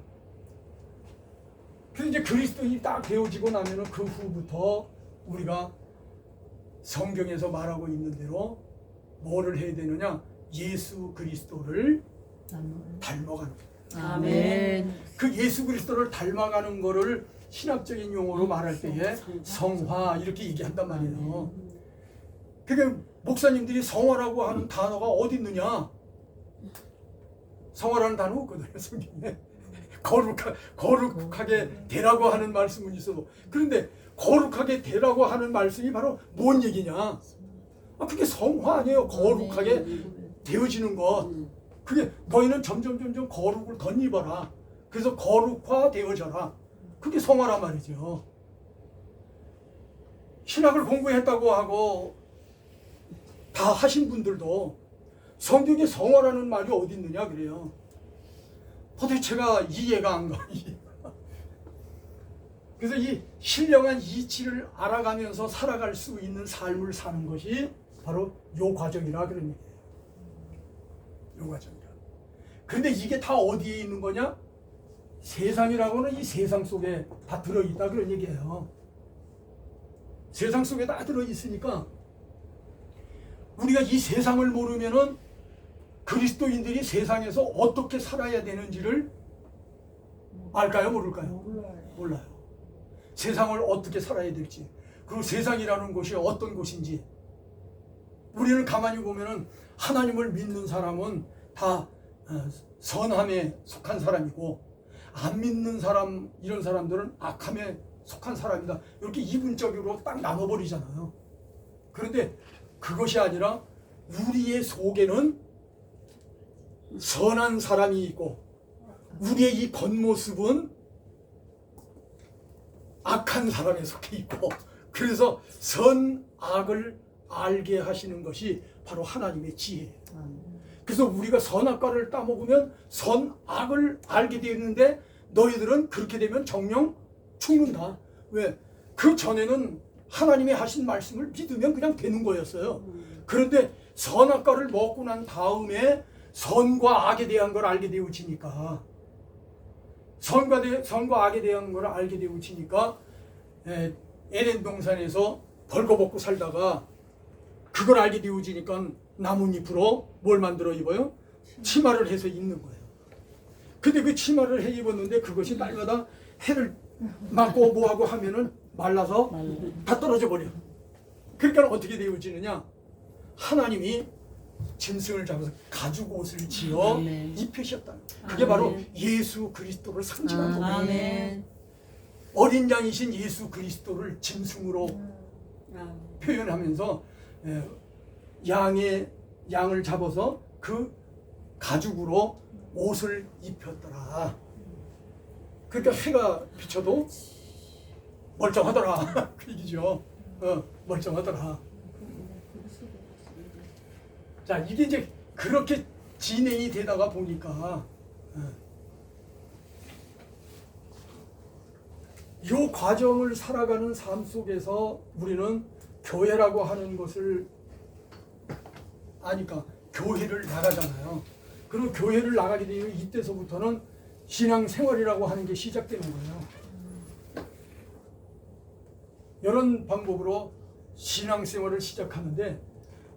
그래서 이제 그리스도인이 딱 되어지고 나면은 그 후부터 우리가 성경에서 말하고 있는 대로 뭐를 해야 되느냐? 예수 그리스도를 닮아가는 거예요. 아멘. 그 예수 그리스도를 닮아가는 거를 신학적인 용어로 말할 때에 성화 이렇게 얘기한단 말이에요. 그러니까 목사님들이 성화라고 하는 단어가 어디 있느냐? 성화라는 단어 없거든요, 성경에. 거룩하게 되라고 하는 말씀은 있어도. 그런데 거룩하게 되라고 하는 말씀이 바로 뭔 얘기냐? 그게 성화 아니에요. 거룩하게 되어지는 것. 그게 너희는 점점 거룩을 덧입어라. 그래서 거룩화 되어져라. 그게 성화란 말이죠. 신학을 공부했다고 하고 다 하신 분들도 성경에 성화라는 말이 어디 있느냐 그래요. 도대체가 이해가 안 가. 그래서 이 신령한 이치를 알아가면서 살아갈 수 있는 삶을 사는 것이 바로 요 과정이라 그런 얘기예요. 요 과정이라. 근데 이게 다 어디에 있는 거냐? 세상이라고는 이 세상 속에 다 들어있다 그런 얘기예요. 세상 속에 다 들어있으니까 우리가 이 세상을 모르면은 그리스도인들이 세상에서 어떻게 살아야 되는지를 알까요? 모를까요? 몰라요. 세상을 어떻게 살아야 될지, 그리고 세상이라는 곳이 어떤 곳인지. 우리는 가만히 보면은 하나님을 믿는 사람은 다 선함에 속한 사람이고, 안 믿는 사람, 이런 사람들은 악함에 속한 사람이다. 이렇게 이분적으로 딱 나눠버리잖아요. 그런데 그것이 아니라 우리의 속에는 선한 사람이 있고 우리의 이 겉모습은 악한 사람에 속해 있고, 그래서 선악을 알게 하시는 것이 바로 하나님의 지혜예요. 그래서 우리가 선악과를 따먹으면 선악을 알게 되었는데 너희들은 그렇게 되면 정령 죽는다. 왜? 그 전에는 하나님이 하신 말씀을 믿으면 그냥 되는 거였어요. 그런데 선악과를 먹고 난 다음에 선과 악에 대한 걸 알게 되어지니까, 선과 악에 대한 걸 알게 되어지니까 에덴 동산에서 벌거벗고 살다가 그걸 알게 되어지니까 나뭇잎으로 뭘 만들어 입어요? 치마를 해서 입는 거예요. 근데 그 치마를 해 입었는데 그것이 날마다 해를 맞고 뭐하고 하면은 말라서 다 떨어져 버려. 그러니까 어떻게 되어지느냐? 하나님이 짐승을 잡아서 가죽 옷을 지어 아멘. 입히셨다. 그게 바로 예수 그리스도를 상징하는 거예요. 아멘. 어린 양이신 예수 그리스도를 짐승으로 표현하면서 양을 잡아서 그 가죽으로 옷을 입혔더라. 그러니까 해가 비쳐도 멀쩡하더라. 그 얘기죠. 멀쩡하더라. 자, 이게 이제 그렇게 진행이 되다가 보니까 이 과정을 살아가는 삶 속에서 우리는 교회라고 하는 것을 아니까 교회를 나가잖아요. 그리고 교회를 나가게 되면 이때서부터는 신앙생활이라고 하는 게 시작되는 거예요. 이런 방법으로 신앙생활을 시작하는데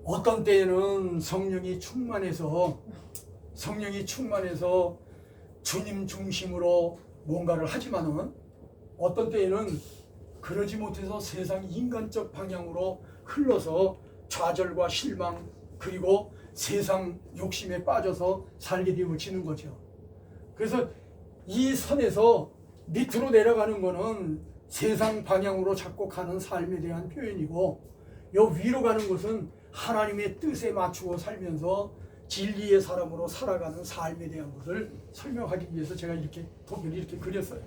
어떤 때에는 성령이 충만해서 주님 중심으로 뭔가를 하지만은 어떤 때에는 그러지 못해서 세상 인간적 방향으로 흘러서 좌절과 실망 그리고 세상 욕심에 빠져서 살게 되어지는 거죠. 그래서 이 선에서 밑으로 내려가는 거는 세상 방향으로 자꾸 가는 삶에 대한 표현이고 요 위로 가는 것은 하나님의 뜻에 맞추고 살면서 진리의 사람으로 살아가는 삶에 대한 것을 설명하기 위해서 제가 이렇게 도표를 이렇게 그렸어요.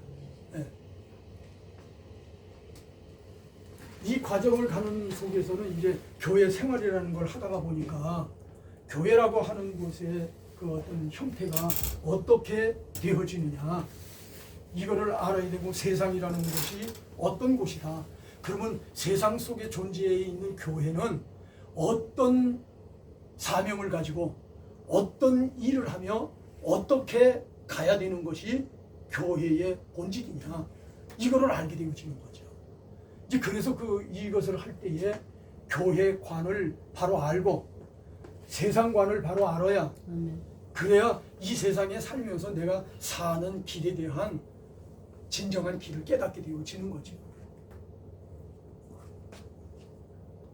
네. 이 과정을 가는 속에서는 이제 교회 생활이라는 걸 하다가 보니까 교회라고 하는 곳의 그 어떤 형태가 어떻게 되어지느냐 이거를 알아야 되고 세상이라는 곳이 어떤 곳이다. 그러면 세상 속에 존재해 있는 교회는 어떤 사명을 가지고 어떤 일을 하며 어떻게 가야 되는 것이 교회의 본질이냐 이거를 알게 되어지는 거죠. 이제 그래서 이것을 할 때에 교회관을 바로 알고 세상관을 바로 알아야 그래야 이 세상에 살면서 내가 사는 길에 대한 진정한 길을 깨닫게 되어지는 거죠.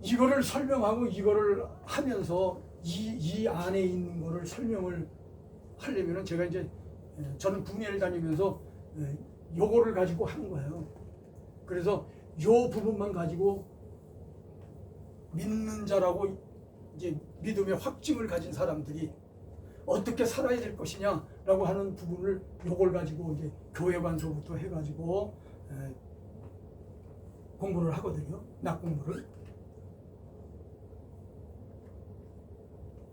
이거를 설명하고 이거를 하면서 이 안에 있는 거를 설명을 하려면은 제가 이제 저는 분야를 다니면서 요거를 가지고 하는 거예요. 그래서 요 부분만 가지고 믿는 자라고 이제 믿음의 확증을 가진 사람들이 어떻게 살아야 될 것이냐라고 하는 부분을 요걸 가지고 이제 교회관서부터 해가지고 공부를 하거든요. 낙 공부를.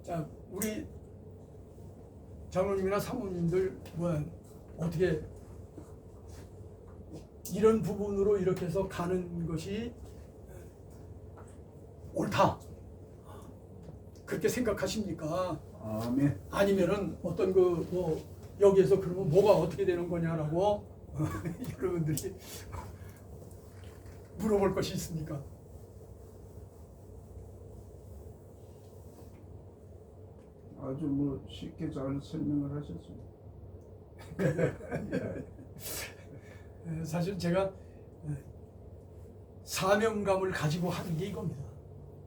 자, 우리 장로님이나 사모님들 어떻게 이런 부분으로 이렇게 해서 가는 것이 옳다 그렇게 생각하십니까? 아멘. 아니면은 어떤 여기에서 그러면 뭐가 어떻게 되는 거냐라고 여러분들이 물어볼 것이 있습니까? 아주 쉽게 잘 설명을 하셨습니다. 사실 제가 사명감을 가지고 하는 게 이겁니다.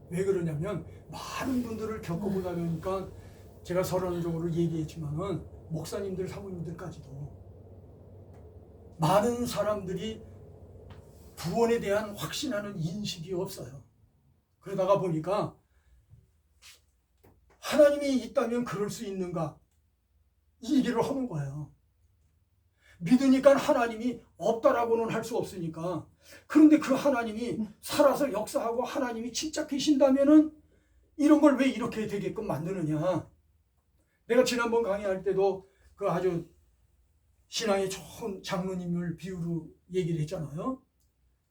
왜 그러냐면 많은 분들을 겪어보다 보니까 제가 서론적으로 얘기했지만은 목사님들, 사모님들까지도 많은 사람들이 구원에 대한 확신하는 인식이 없어요. 그러다가 보니까 하나님이 있다면 그럴 수 있는가? 이 얘기를 하는 거예요. 믿으니까 하나님이 없다라고는 할 수 없으니까. 그런데 그 하나님이 살아서 역사하고 하나님이 진짜 계신다면은 이런 걸 왜 이렇게 되게끔 만드느냐. 내가 지난번 강의할 때도 그 아주 신앙이 좋은 장로님을 비유로 얘기를 했잖아요.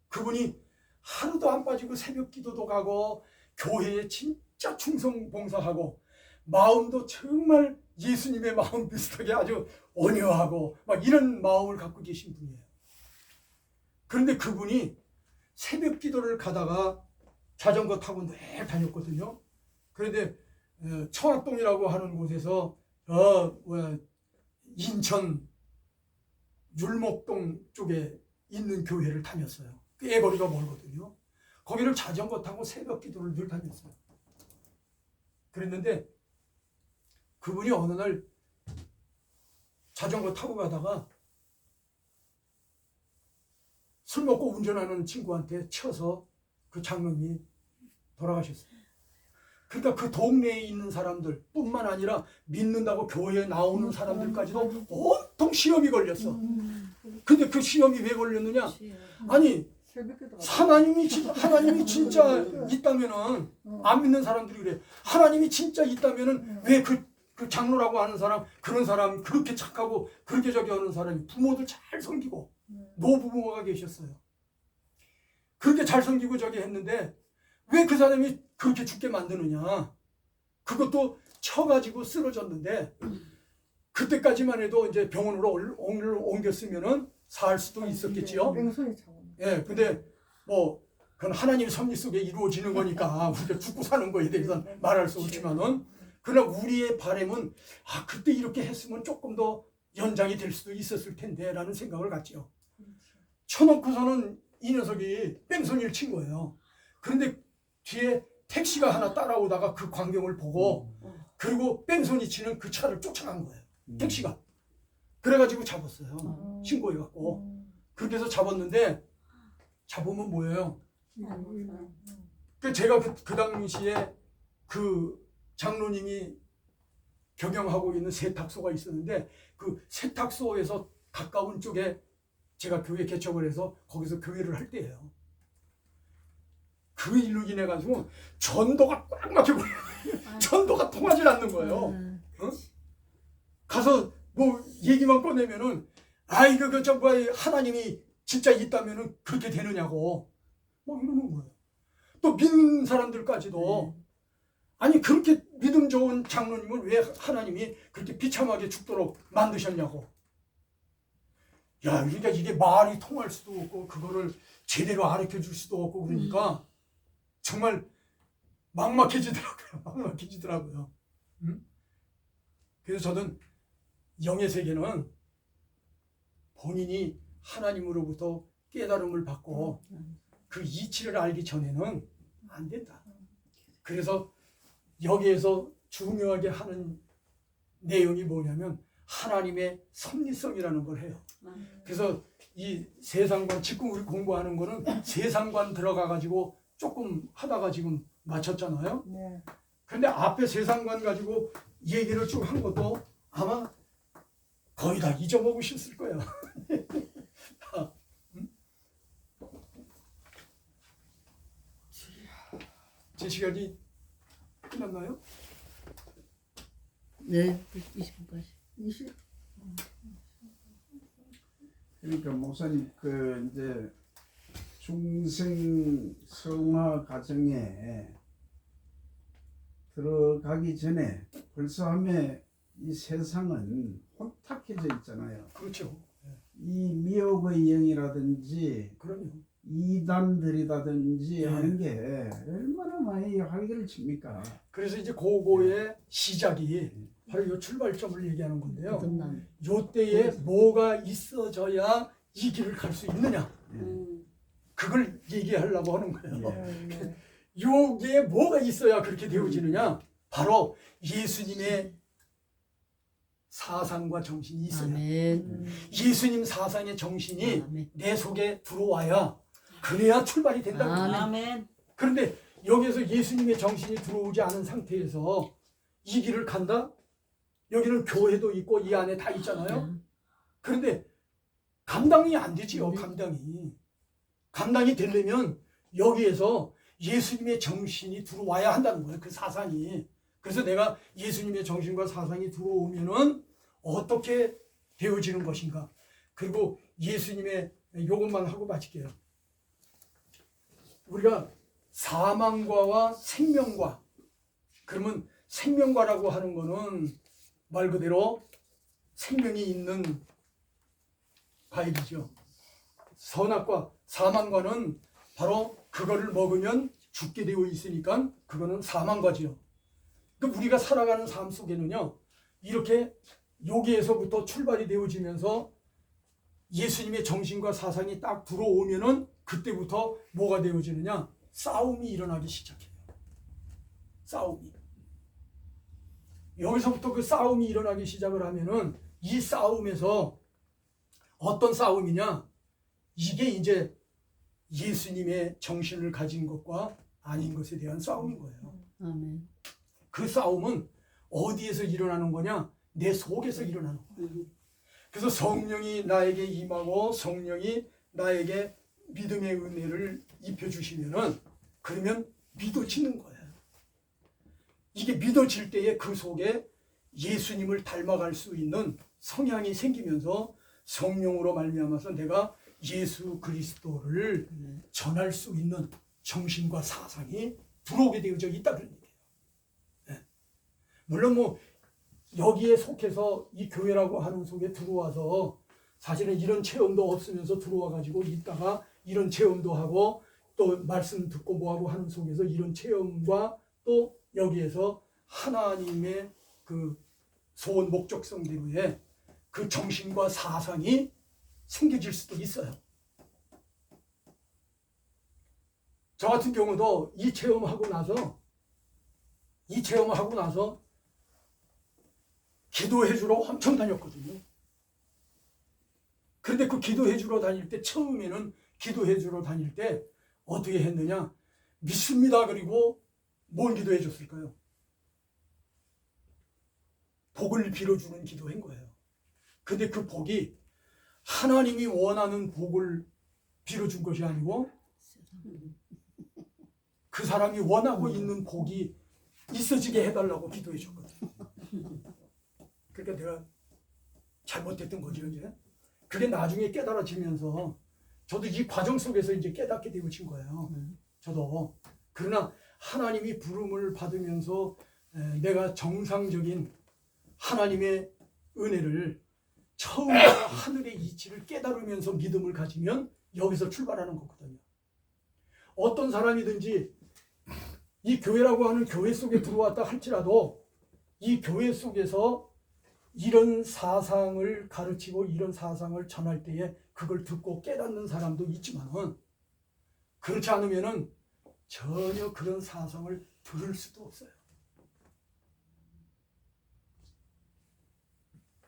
그분이 하루도 안 빠지고 새벽 기도도 가고 교회에 진짜 충성 봉사하고 마음도 정말 예수님의 마음 비슷하게 아주 온유하고 막 이런 마음을 갖고 계신 분이에요. 그런데 그분이 새벽 기도를 가다가 자전거 타고 늘 다녔거든요. 그런데 청학동이라고 하는 곳에서 인천 율목동 쪽에 있는 교회를 다녔어요. 꽤 거리가 멀거든요. 거기를 자전거 타고 새벽 기도를 늘 다녔어요. 그랬는데 그분이 어느 날 자전거 타고 가다가 술 먹고 운전하는 친구한테 쳐서 그 장로님이 돌아가셨어요. 그러니까 그 동네에 있는 사람들 뿐만 아니라 믿는다고 교회에 나오는 사람들까지도 온통 시험이 걸렸어. 근데 그 시험이 왜 걸렸느냐? 아니 하나님이 진짜 있다면은 안 믿는 사람들이 그래. 하나님이 진짜 있다면은 왜 그 장로라고 하는 사람 그런 사람 그렇게 착하고 그렇게 저기 하는 사람이 부모도 잘 섬기고 노부모가 계셨어요. 그렇게 잘 섬기고 저기 했는데 왜 그 사람이 그렇게 죽게 만드느냐? 그것도 쳐가지고 쓰러졌는데 그때까지만 해도 이제 병원으로 옮겼으면은 살 수도 있었겠지요. 뺑소니 차고. 예, 근데 뭐 그건 하나님의 섭리 속에 이루어지는 거니까 우리가 죽고 사는 거에 대해서는 말할 수 없지만은, 그러나 우리의 바람은 그때 이렇게 했으면 조금 더 연장이 될 수도 있었을 텐데라는 생각을 갖지요. 쳐놓고서는 이 녀석이 뺑소니를 친 거예요. 그런데 뒤에 택시가 하나 따라오다가 그 광경을 보고 그리고 뺑소니 치는 그 차를 쫓아간 거예요. 택시가. 그래가지고 잡았어요. 신고해갖고. 그렇게 해서 잡았는데, 잡으면 뭐예요? 그 제가 그 당시에 그 장로님이 경영하고 있는 세탁소가 있었는데, 그 세탁소에서 가까운 쪽에 제가 교회 개척을 해서 거기서 교회를 할 때예요. 그 일로 인해 가지고 전도가 꽉 막히고 전도가 통하지 않는 거예요. 어? 가서 뭐 얘기만 꺼내면은 이거 하나님이 진짜 있다면은 그렇게 되느냐고 뭐 이러는 거예요. 또 믿는 사람들까지도 아니 그렇게 믿음 좋은 장로님을 왜 하나님이 그렇게 비참하게 죽도록 만드셨냐고. 야, 그러니까 이게 말이 통할 수도 없고 그거를 제대로 가르쳐 줄 수도 없고 그러니까 정말 막막해지더라고요. 그래서 저는 영의 세계는 본인이 하나님으로부터 깨달음을 받고 그 이치를 알기 전에는 안 된다. 그래서 여기에서 중요하게 하는 내용이 뭐냐면 하나님의 섭리성이라는 걸 해요. 그래서 이 세상관, 지금 우리 공부하는 거는 세상관 들어가 가지고 조금 하다가 지금 마쳤잖아요. 네. 근데 앞에 세상관 가지고 얘기를 쭉 한 것도 아마 거의 다 잊어먹으셨을 거예요. 제 시간이 끝났나요? 네, 20분까지. 20. 그러니까 목사님 그 이제 중생 성화 과정에 들어가기 전에 벌써 하면 이 세상은 혼탁해져 있잖아요. 그렇죠. 이 미혹의 영이라든지 그럼요. 이단들이라든지 네. 하는 게 얼마나 많이 활기를 칩니까? 그래서 이제 고거의 시작이 바로 이 출발점을 얘기하는 건데요. 거듭남. 요 때에 뭐가 있어져야 이 길을 갈 수 있느냐. 그걸 얘기하려고 하는 거예요. 네. 요게 뭐가 있어야 그렇게 되어지느냐. 바로 예수님의 사상과 정신이 있어요. 아멘. 예수님 사상의 정신이 아멘. 내 속에 들어와야 그래야 출발이 된다고. 아멘. 그런데 여기에서 예수님의 정신이 들어오지 않은 상태에서 이 길을 간다? 여기는 교회도 있고 이 안에 다 있잖아요. 그런데 감당이 안 되지요. 감당이 되려면 여기에서 예수님의 정신이 들어와야 한다는 거예요. 그 사상이. 그래서 내가 예수님의 정신과 사상이 들어오면은 어떻게 되어지는 것인가. 그리고 예수님의 요것만 하고 마칠게요. 우리가 사망과와 생명과, 그러면 생명과라고 하는 거는 말 그대로 생명이 있는 과일이죠. 선악과 사망과는 바로 그거를 먹으면 죽게 되어 있으니까 그거는 사망과지요. 그러니까 우리가 살아가는 삶 속에는요, 이렇게 여기에서부터 출발이 되어지면서 예수님의 정신과 사상이 딱 들어오면은 그때부터 뭐가 되어지느냐? 싸움이 일어나기 시작해요. 싸움이. 여기서부터 그 싸움이 일어나기 시작을 하면은 이 싸움에서 어떤 싸움이냐? 이게 이제 예수님의 정신을 가진 것과 아닌 것에 대한 싸움인 거예요. 아멘. 그 싸움은 어디에서 일어나는 거냐? 내 속에서 일어나는 거예요. 그래서 성령이 나에게 임하고 성령이 나에게 믿음의 은혜를 입혀주시면은 그러면 믿어지는 거예요. 이게 믿어질 때에 그 속에 예수님을 닮아갈 수 있는 성향이 생기면서 성령으로 말미암아서 내가 예수 그리스도를 전할 수 있는 정신과 사상이 들어오게 되어져 있다 그런 얘기예요. 네. 물론 뭐 여기에 속해서 이 교회라고 하는 속에 들어와서 사실은 이런 체험도 없으면서 들어와 가지고 있다가 이런 체험도 하고 또 말씀 듣고 뭐하고 하는 속에서 이런 체험과 또 여기에서 하나님의 그 소원 목적성대로의 그 정신과 사상이 생겨질 수도 있어요. 저 같은 경우도 이 체험하고 나서 기도해 주러 엄청 다녔거든요. 그런데 그 기도해 주러 다닐 때 처음에는 기도해 주러 다닐 때 어떻게 했느냐? 믿습니다. 그리고 뭘 기도해 줬을까요? 복을 빌어주는 기도한 거예요. 근데 그 복이 하나님이 원하는 복을 빌어준 것이 아니고 그 사람이 원하고 있는 복이 있어지게 해달라고 기도해 줬거든요. 그러니까 내가 잘못했던 거죠, 이제. 그게 나중에 깨달아지면서 저도 이 과정 속에서 이제 깨닫게 되어진 거예요. 저도. 그러나 하나님이 부름을 받으면서 내가 정상적인 하나님의 은혜를 처음으로 하늘의 이치를 깨달으면서 믿음을 가지면 여기서 출발하는 거거든요. 어떤 사람이든지 이 교회라고 하는 교회 속에 들어왔다 할지라도 이 교회 속에서 이런 사상을 가르치고 이런 사상을 전할 때에 그걸 듣고 깨닫는 사람도 있지만은 그렇지 않으면은 전혀 그런 사상을 들을 수도 없어요.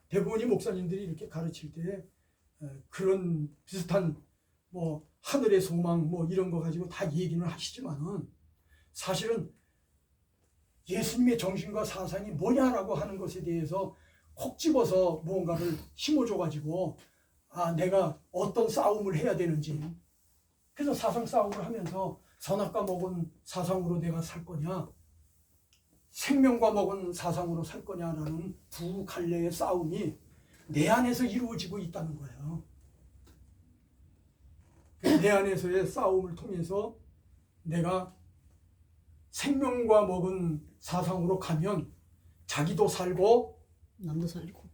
대부분의 목사님들이 이렇게 가르칠 때 그런 비슷한 뭐 하늘의 소망 뭐 이런 거 가지고 다 얘기는 하시지만은 사실은 예수님의 정신과 사상이 뭐냐라고 하는 것에 대해서 콕 집어서 무언가를 심어줘 가지고 내가 어떤 싸움을 해야 되는지 그래서 사상 싸움을 하면서 선악과 먹은 사상으로 내가 살 거냐 생명과 먹은 사상으로 살 거냐라는 두 갈래의 싸움이 내 안에서 이루어지고 있다는 거예요. 내 안에서의 싸움을 통해서 내가 생명과 먹은 사상으로 가면 자기도 살고 남도 살리고.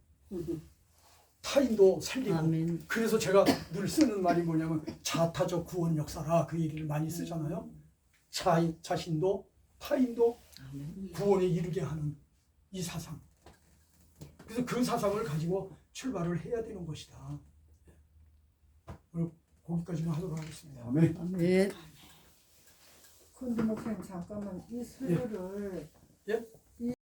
타인도 살리고. 아멘. 그래서 제가 늘 쓰는 말이 뭐냐면 자타적 구원 역사라 그 얘기를 많이 쓰잖아요. 자신도 타인도 아멘. 구원에 이르게 하는 이 사상. 그래서 그 사상을 가지고 출발을 해야 되는 것이다. 오늘 거기까지만 하도록 하겠습니다. 아멘. 아멘. 근데 목사님 잠깐만 이 설교를 예?